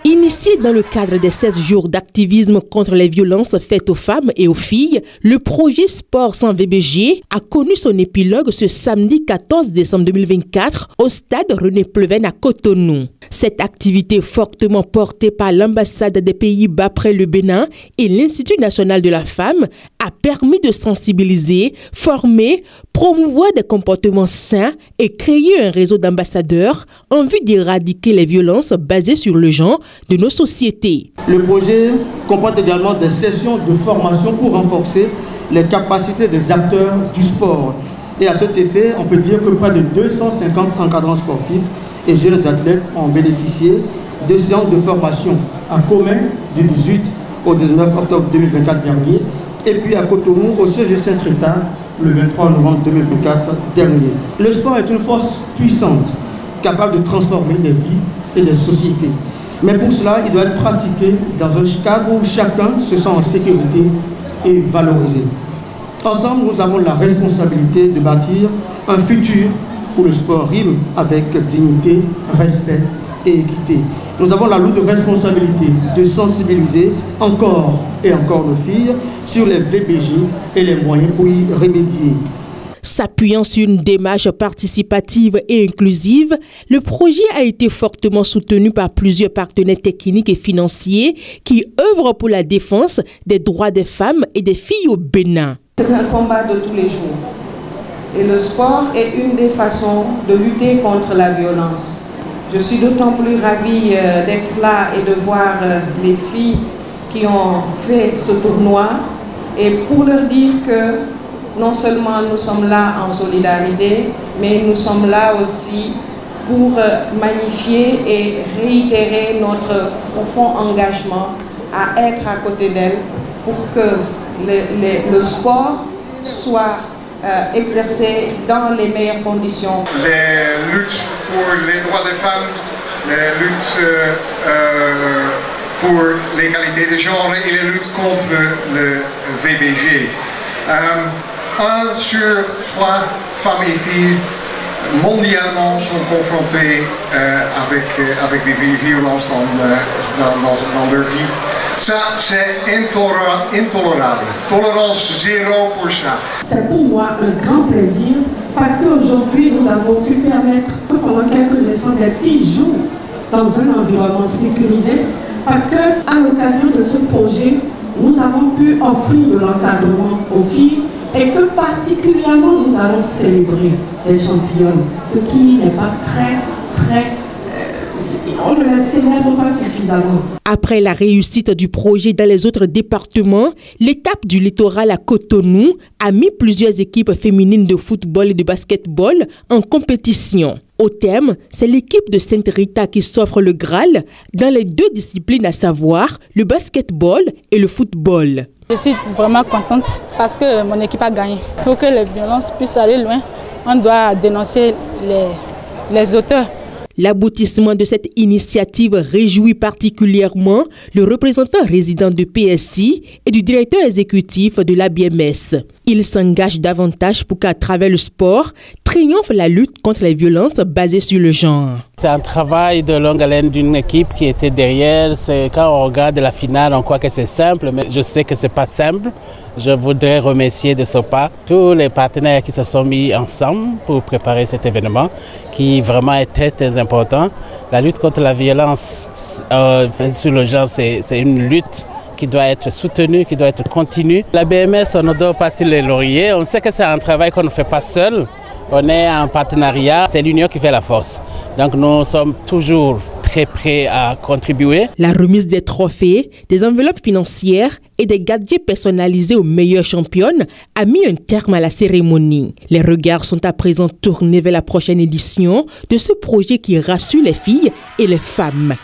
Initié dans le cadre des 16 jours d'activisme contre les violences faites aux femmes et aux filles, le projet Sport sans VBG a connu son épilogue ce samedi 14 décembre 2024 au stade René Pleven à Cotonou. Cette activité fortement portée par l'ambassade des Pays-Bas près le Bénin et l'Institut national de la femme a permis de sensibiliser, former, promouvoir des comportements sains et créer un réseau d'ambassadeurs en vue d'éradiquer les violences basées sur le genre de nos sociétés. Le projet comporte également des sessions de formation pour renforcer les capacités des acteurs du sport. Et à cet effet, on peut dire que près de 250 encadrants sportifs et jeunes athlètes ont bénéficié de séances de formation à Commet du 18 au 19 octobre 2024 dernier et puis à Cotonou au CG Saint-Rita le 23 novembre 2024 dernier. Le sport est une force puissante capable de transformer des vies et des sociétés. Mais pour cela, il doit être pratiqué dans un cadre où chacun se sent en sécurité et valorisé. Ensemble, nous avons la responsabilité de bâtir un futur où le sport rime avec dignité, respect et équité. Nous avons la lourde responsabilité de sensibiliser encore et encore nos filles sur les VBG et les moyens pour y remédier. S'appuyant sur une démarche participative et inclusive, le projet a été fortement soutenu par plusieurs partenaires techniques et financiers qui œuvrent pour la défense des droits des femmes et des filles au Bénin. C'est un combat de tous les jours. Et le sport est une des façons de lutter contre la violence. Je suis d'autant plus ravie d'être là et de voir les filles qui ont fait ce tournoi et pour leur dire que non seulement nous sommes là en solidarité, mais nous sommes là aussi pour magnifier et réitérer notre profond engagement à être à côté d'elles pour que le sport soit exercé dans les meilleures conditions. Les luttes pour les droits des femmes, les luttes pour l'égalité des genres et les luttes contre le VBG. 1 sur 3 femmes et filles mondialement sont confrontées avec des violences dans leur vie. Ça, c'est intolérable. Tolérance zéro pour ça. C'est pour moi un grand plaisir parce qu'aujourd'hui, nous avons pu permettre que pendant quelques instants, les filles jouent dans un environnement sécurisé parce qu'à l'occasion de ce projet, nous avons pu offrir de l'encadrement aux filles et que particulièrement nous allons célébrer les championnes, ce qui n'est pas on ne les célèbre pas suffisamment. Après la réussite du projet dans les autres départements, l'étape du littoral à Cotonou a mis plusieurs équipes féminines de football et de basketball en compétition. Au thème, c'est l'équipe de Saint-Rita qui s'offre le Graal dans les 2 disciplines, à savoir le basketball et le football. Je suis vraiment contente parce que mon équipe a gagné. Pour que les violences puissent aller loin, on doit dénoncer les auteurs. L'aboutissement de cette initiative réjouit particulièrement le représentant résident de PSI et du directeur exécutif de l'ABMS. Il s'engage davantage pour qu'à travers le sport, triomphe la lutte contre les violences basées sur le genre. C'est un travail de longue haleine d'une équipe qui était derrière. Quand on regarde la finale, on croit que c'est simple, mais je sais que ce n'est pas simple. Je voudrais remercier de ce pas tous les partenaires qui se sont mis ensemble pour préparer cet événement qui vraiment est très important. La lutte contre la violence sur le genre, c'est une lutte qui doit être soutenue, qui doit être continue. La BMS, on ne dort pas sur les lauriers. On sait que c'est un travail qu'on ne fait pas seul. On est en partenariat, c'est l'union qui fait la force. Donc nous sommes toujours très prêts à contribuer. La remise des trophées, des enveloppes financières et des gadgets personnalisés aux meilleures championnes a mis un terme à la cérémonie. Les regards sont à présent tournés vers la prochaine édition de ce projet qui rassure les filles et les femmes.